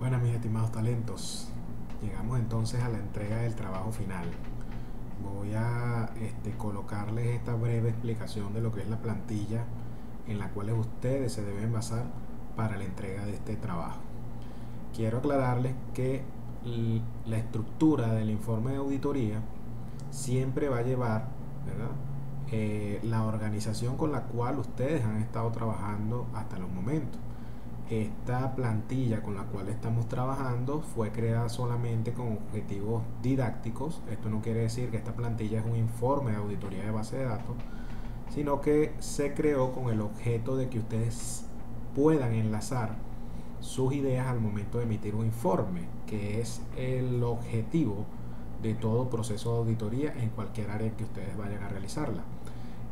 Bueno, mis estimados talentos, llegamos entonces a la entrega del trabajo final. Voy a colocarles esta breve explicación de lo que es la plantilla en la cual ustedes se deben basar para la entrega de este trabajo. Quiero aclararles que la estructura del informe de auditoría siempre va a llevar, ¿verdad? La organización con la cual ustedes han estado trabajando hasta los momentos. Esta plantilla con la cual estamos trabajando fue creada solamente con objetivos didácticos. Esto no quiere decir que esta plantilla es un informe de auditoría de base de datos, sino que se creó con el objeto de que ustedes puedan enlazar sus ideas al momento de emitir un informe, que es el objetivo de todo proceso de auditoría en cualquier área que ustedes vayan a realizarla.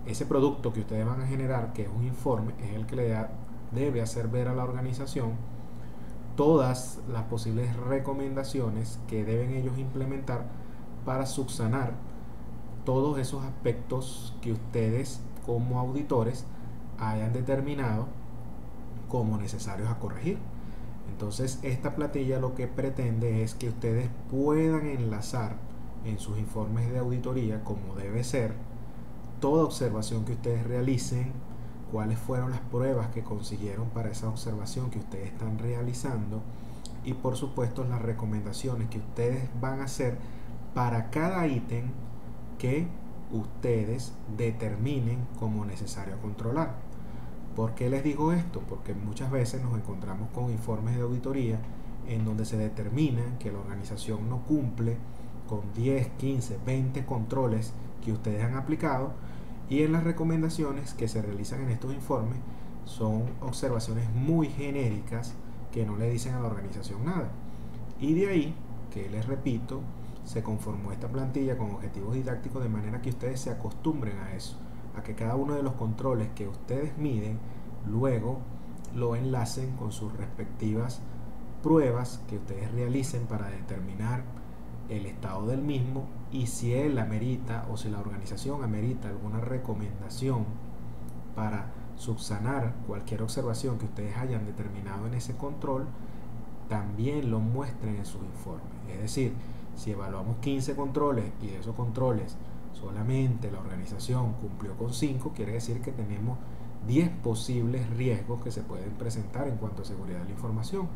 Ese producto que ustedes van a generar, que es un informe, es el que debe hacer ver a la organización todas las posibles recomendaciones que deben ellos implementar para subsanar todos esos aspectos que ustedes como auditores hayan determinado como necesarios a corregir. Entonces esta plantilla lo que pretende es que ustedes puedan enlazar en sus informes de auditoría, como debe ser, toda observación que ustedes realicen, cuáles fueron las pruebas que consiguieron para esa observación que ustedes están realizando y por supuesto las recomendaciones que ustedes van a hacer para cada ítem que ustedes determinen como necesario controlar. ¿Por qué les digo esto? Porque muchas veces nos encontramos con informes de auditoría en donde se determina que la organización no cumple con 10, 15, 20 controles que ustedes han aplicado, y en las recomendaciones que se realizan en estos informes son observaciones muy genéricas que no le dicen a la organización nada. Y de ahí que, les repito, se conformó esta plantilla con objetivos didácticos de manera que ustedes se acostumbren a eso, a que cada uno de los controles que ustedes miden luego lo enlacen con sus respectivas pruebas que ustedes realicen para determinar el estado del mismo, y si él amerita o si la organización amerita alguna recomendación para subsanar cualquier observación que ustedes hayan determinado en ese control, también lo muestren en sus informes. Es decir, si evaluamos 15 controles y de esos controles solamente la organización cumplió con 5, quiere decir que tenemos 10 posibles riesgos que se pueden presentar en cuanto a seguridad de la información,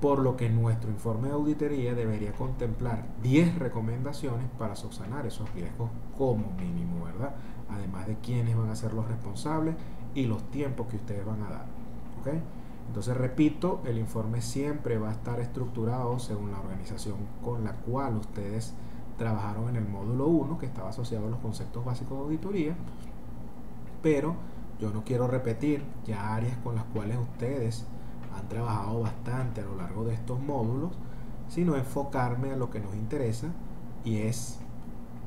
por lo que nuestro informe de auditoría debería contemplar 10 recomendaciones para subsanar esos riesgos como mínimo, ¿verdad? Además de quiénes van a ser los responsables y los tiempos que ustedes van a dar, ¿ok? Entonces, repito, el informe siempre va a estar estructurado según la organización con la cual ustedes trabajaron en el módulo 1, que estaba asociado a los conceptos básicos de auditoría, pero yo no quiero repetir ya áreas con las cuales ustedes han trabajado bastante a lo largo de estos módulos, sino enfocarme a lo que nos interesa, y es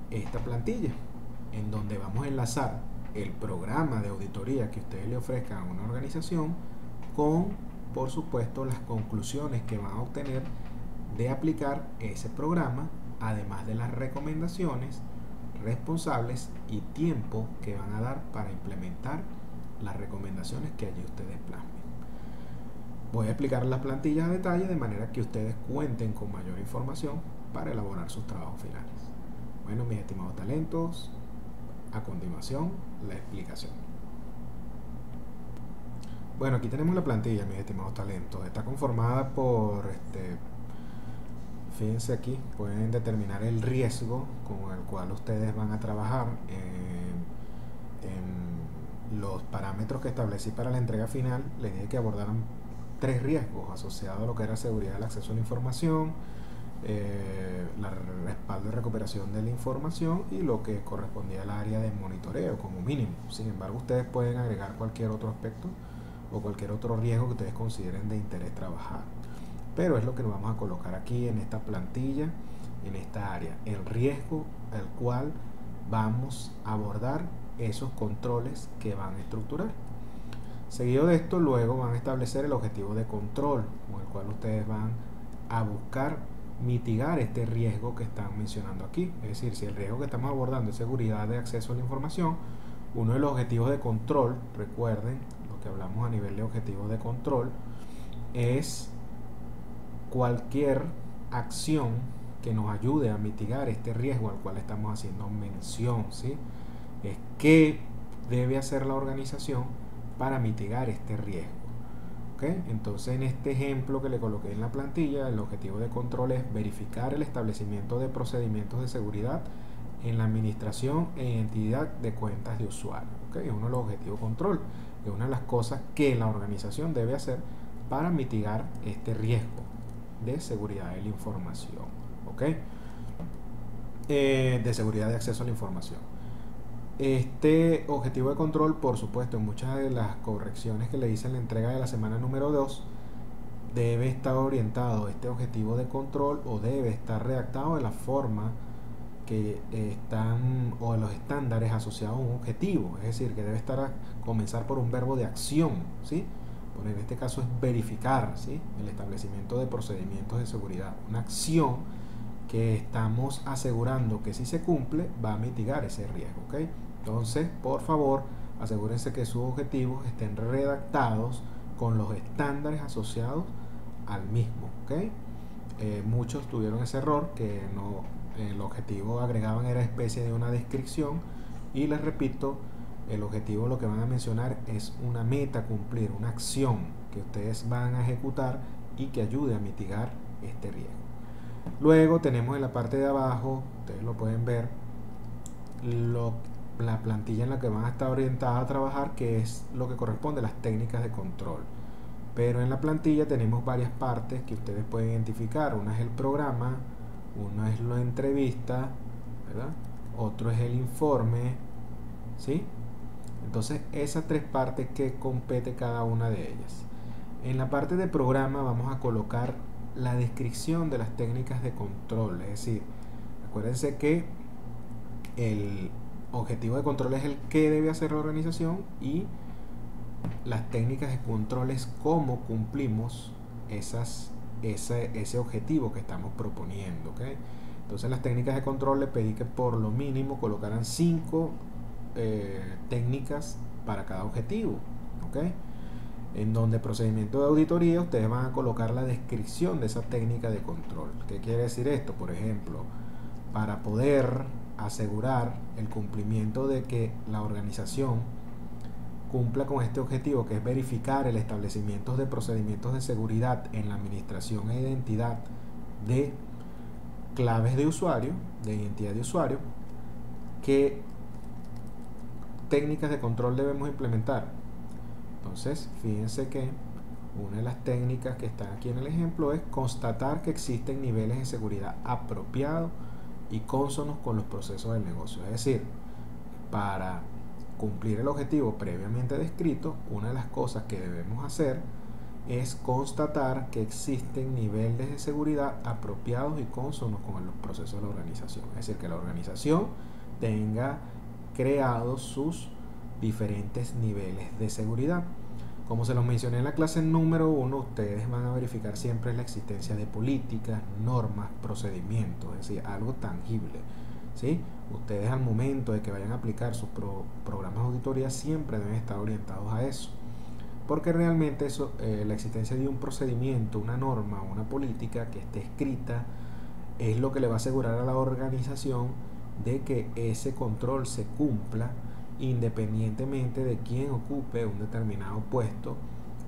esta plantilla, en donde vamos a enlazar el programa de auditoría que ustedes le ofrezcan a una organización con, por supuesto, las conclusiones que van a obtener de aplicar ese programa, además de las recomendaciones, responsables y tiempo que van a dar para implementar las recomendaciones que allí ustedes plasmen. Voy a explicar las plantillas a detalle de manera que ustedes cuenten con mayor información para elaborar sus trabajos finales. Bueno, mis estimados talentos, a continuación la explicación. Bueno, aquí tenemos la plantilla, mis estimados talentos. Está conformada por, fíjense aquí, pueden determinar el riesgo con el cual ustedes van a trabajar en los parámetros que establecí para la entrega final. Les dije que abordaran 3 riesgos asociados a lo que era seguridad del acceso a la información, respaldo y recuperación de la información y lo que correspondía al área de monitoreo como mínimo. Sin embargo, ustedes pueden agregar cualquier otro aspecto o cualquier otro riesgo que ustedes consideren de interés trabajar, pero es lo que nos vamos a colocar aquí en esta plantilla, en esta área, el riesgo al cual vamos a abordar esos controles que van a estructurar. Seguido de esto, luego van a establecer el objetivo de control con el cual ustedes van a buscar mitigar este riesgo que están mencionando aquí. Es decir, si el riesgo que estamos abordando es seguridad de acceso a la información, uno de los objetivos de control, recuerden lo que hablamos a nivel de objetivos de control, es cualquier acción que nos ayude a mitigar este riesgo al cual estamos haciendo mención, ¿sí? Es qué debe hacer la organización para mitigar este riesgo. ¿Okay? Entonces, en este ejemplo que le coloqué en la plantilla, el objetivo de control es verificar el establecimiento de procedimientos de seguridad en la administración e identidad de cuentas de usuario. ¿Okay? Es uno de los objetivos de control, es una de las cosas que la organización debe hacer para mitigar este riesgo de seguridad de la información. ¿Okay? De seguridad de acceso a la información. Este objetivo de control, por supuesto, en muchas de las correcciones que le hice en la entrega de la semana número 2, debe estar orientado este objetivo de control, o debe estar redactado de la forma que están, o de los estándares asociados a un objetivo, es decir, que debe estar comenzar por un verbo de acción, ¿sí? Bueno, en este caso es verificar, ¿sí?, el establecimiento de procedimientos de seguridad, una acción que estamos asegurando que si se cumple va a mitigar ese riesgo, ¿ok? Entonces, por favor, asegúrense que sus objetivos estén redactados con los estándares asociados al mismo, ¿ok? Muchos tuvieron ese error, que no, el objetivo agregaban era especie de una descripción, y les repito, el objetivo lo que van a mencionar es una meta a cumplir, una acción que ustedes van a ejecutar y que ayude a mitigar este riesgo. Luego tenemos en la parte de abajo, ustedes lo pueden ver, la plantilla en la que van a estar orientadas a trabajar, que es lo que corresponde a las técnicas de control. Pero en la plantilla tenemos varias partes que ustedes pueden identificar. Una es el programa, una es la entrevista, ¿verdad? Otro es el informe, ¿sí? Entonces, esas tres partes que compete cada una de ellas. En la parte de programa vamos a colocar la descripción de las técnicas de control, es decir, acuérdense que el objetivo de control es el que debe hacer la organización, y las técnicas de control es cómo cumplimos ese objetivo que estamos proponiendo, ¿okay? Entonces, las técnicas de control le pedí que por lo mínimo colocaran 5 técnicas para cada objetivo, ¿okay? En donde procedimiento de auditoría ustedes van a colocar la descripción de esa técnica de control. ¿Qué quiere decir esto? Por ejemplo, para poder asegurar el cumplimiento de que la organización cumpla con este objetivo, que es verificar el establecimiento de procedimientos de seguridad en la administración e identidad de claves de usuario, de identidad de usuario, ¿qué técnicas de control debemos implementar? Entonces, fíjense que una de las técnicas que están aquí en el ejemplo es constatar que existen niveles de seguridad apropiados y cónsonos con los procesos del negocio. Es decir, para cumplir el objetivo previamente descrito, una de las cosas que debemos hacer es constatar que existen niveles de seguridad apropiados y cónsonos con los procesos de la organización. Es decir, que la organización tenga creados sus diferentes niveles de seguridad. Como se los mencioné en la clase número 1, ustedes van a verificar siempre la existencia de políticas, normas, procedimientos, es decir, algo tangible, ¿sí? Ustedes, al momento de que vayan a aplicar sus programas de auditoría, siempre deben estar orientados a eso, porque realmente eso, la existencia de un procedimiento, una norma, una política que esté escrita, es lo que le va a asegurar a la organización de que ese control se cumpla, independientemente de quién ocupe un determinado puesto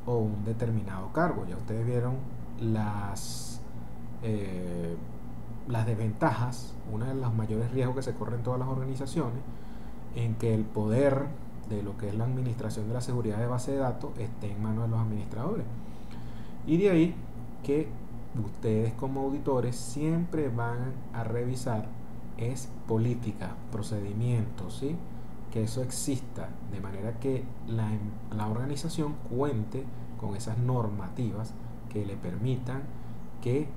o un determinado cargo. Ya ustedes vieron las desventajas, uno de los mayores riesgos que se corren en todas las organizaciones, en que el poder de lo que es la administración de la seguridad de base de datos esté en manos de los administradores. Y de ahí que ustedes, como auditores, siempre van a revisar es política, procedimientos, ¿sí? Que eso exista, de manera que la organización cuente con esas normativas que le permitan que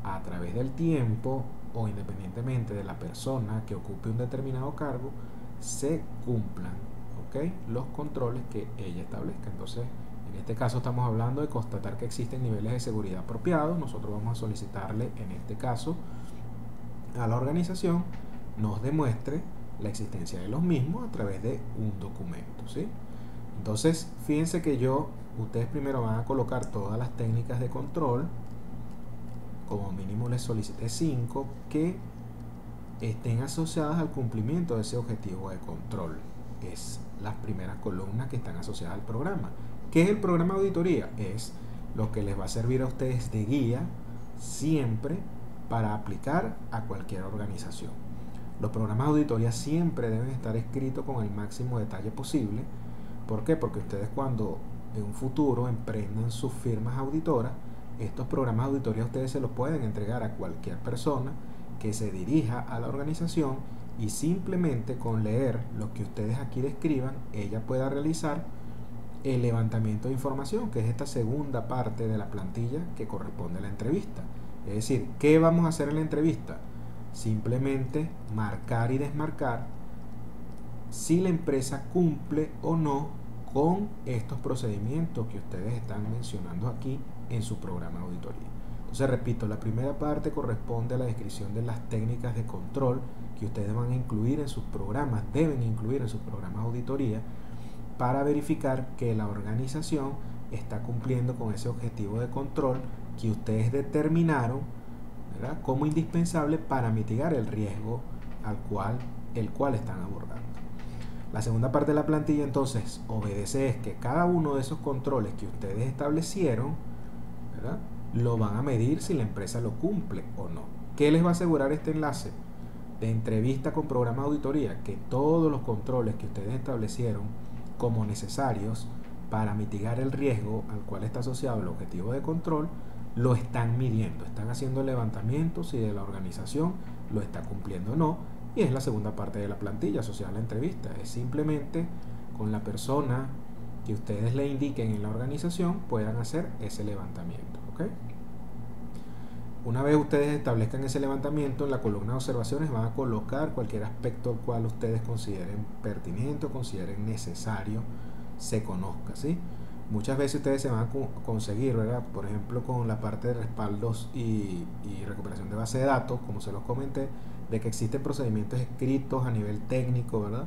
a través del tiempo, o independientemente de la persona que ocupe un determinado cargo, se cumplan, ¿okay?, los controles que ella establezca. Entonces, en este caso estamos hablando de constatar que existen niveles de seguridad apropiados. Nosotros vamos a solicitarle, en este caso, a la organización nos demuestre la existencia de los mismos a través de un documento, ¿sí? Entonces, fíjense que ustedes primero van a colocar todas las técnicas de control, como mínimo les solicité 5 que estén asociadas al cumplimiento de ese objetivo de control. Es las primeras columnas que están asociadas al programa. ¿Qué es el programa de auditoría? Es lo que les va a servir a ustedes de guía siempre para aplicar a cualquier organización. Los programas de auditoría siempre deben estar escritos con el máximo detalle posible. ¿Por qué? Porque ustedes, cuando en un futuro emprendan sus firmas auditoras, estos programas de auditoría ustedes se los pueden entregar a cualquier persona que se dirija a la organización, y simplemente con leer lo que ustedes aquí describan, ella pueda realizar el levantamiento de información, que es esta segunda parte de la plantilla que corresponde a la entrevista. Es decir, ¿qué vamos a hacer en la entrevista? Simplemente marcar y desmarcar si la empresa cumple o no con estos procedimientos que ustedes están mencionando aquí en su programa de auditoría. Entonces, repito, la primera parte corresponde a la descripción de las técnicas de control que ustedes van a incluir en sus programas, deben incluir en sus programas de auditoría, para verificar que la organización está cumpliendo con ese objetivo de control que ustedes determinaron, ¿verdad?, como indispensable para mitigar el riesgo el cual están abordando. La segunda parte de la plantilla entonces obedece es que cada uno de esos controles que ustedes establecieron, ¿verdad?, lo van a medir si la empresa lo cumple o no. ¿Qué les va a asegurar este enlace de entrevista con programa de auditoría? Que todos los controles que ustedes establecieron como necesarios para mitigar el riesgo al cual está asociado el objetivo de control, lo están midiendo, están haciendo levantamientos si de la organización lo está cumpliendo o no. Y es la segunda parte de la plantilla asociada a la entrevista. Es simplemente con la persona que ustedes le indiquen en la organización puedan hacer ese levantamiento. ¿Ok? Una vez ustedes establezcan ese levantamiento, en la columna de observaciones van a colocar cualquier aspecto al cual ustedes consideren pertinente o consideren necesario se conozca, ¿sí? Muchas veces ustedes se van a conseguir, ¿verdad?, por ejemplo, con la parte de respaldos y recuperación de base de datos, como se los comenté, de que existen procedimientos escritos a nivel técnico, ¿verdad?,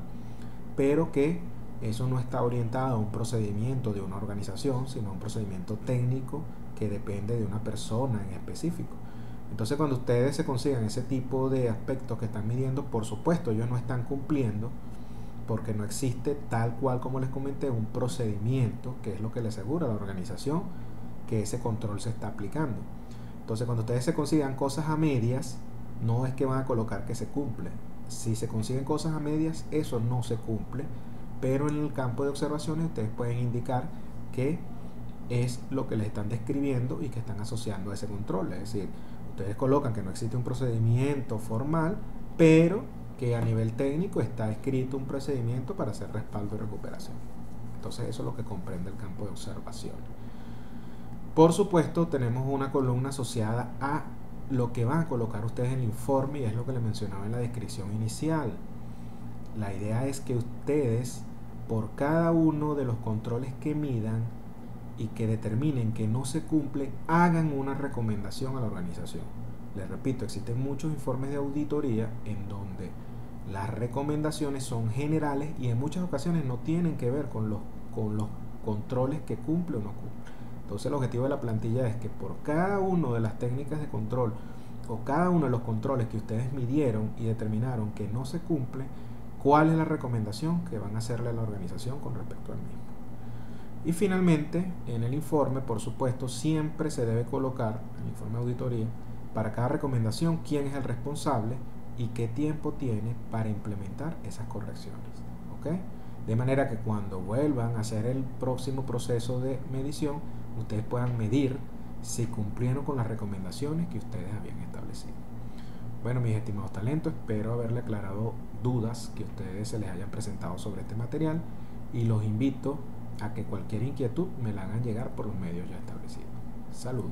pero que eso no está orientado a un procedimiento de una organización, sino a un procedimiento técnico que depende de una persona en específico. Entonces, cuando ustedes se consigan ese tipo de aspectos que están midiendo, por supuesto ellos no están cumpliendo, porque no existe, tal cual como les comenté, un procedimiento que es lo que le asegura a la organización que ese control se está aplicando. Entonces, cuando ustedes se consigan cosas a medias, no es que van a colocar que se cumple. Si se consiguen cosas a medias, eso no se cumple, pero en el campo de observaciones ustedes pueden indicar que es lo que les están describiendo y que están asociando a ese control. Es decir, ustedes colocan que no existe un procedimiento formal, pero que a nivel técnico está escrito un procedimiento para hacer respaldo y recuperación. Entonces, eso es lo que comprende el campo de observación. Por supuesto, tenemos una columna asociada a lo que van a colocar ustedes en el informe, y es lo que les mencionaba en la descripción inicial. La idea es que ustedes, por cada uno de los controles que midan y que determinen que no se cumplen, hagan una recomendación a la organización. Les repito, existen muchos informes de auditoría en donde las recomendaciones son generales y en muchas ocasiones no tienen que ver con los controles que cumple o no cumple. Entonces, el objetivo de la plantilla es que por cada una de las técnicas de control o cada uno de los controles que ustedes midieron y determinaron que no se cumple, cuál es la recomendación que van a hacerle a la organización con respecto al mismo. Y finalmente, en el informe, por supuesto, siempre se debe colocar, en el informe de auditoría, para cada recomendación, quién es el responsable y qué tiempo tiene para implementar esas correcciones. ¿Ok? De manera que cuando vuelvan a hacer el próximo proceso de medición, ustedes puedan medir si cumplieron con las recomendaciones que ustedes habían establecido. Bueno, mis estimados talentos, espero haberle aclarado dudas que a ustedes se les hayan presentado sobre este material, y los invito a que cualquier inquietud me la hagan llegar por los medios ya establecidos. Saludos.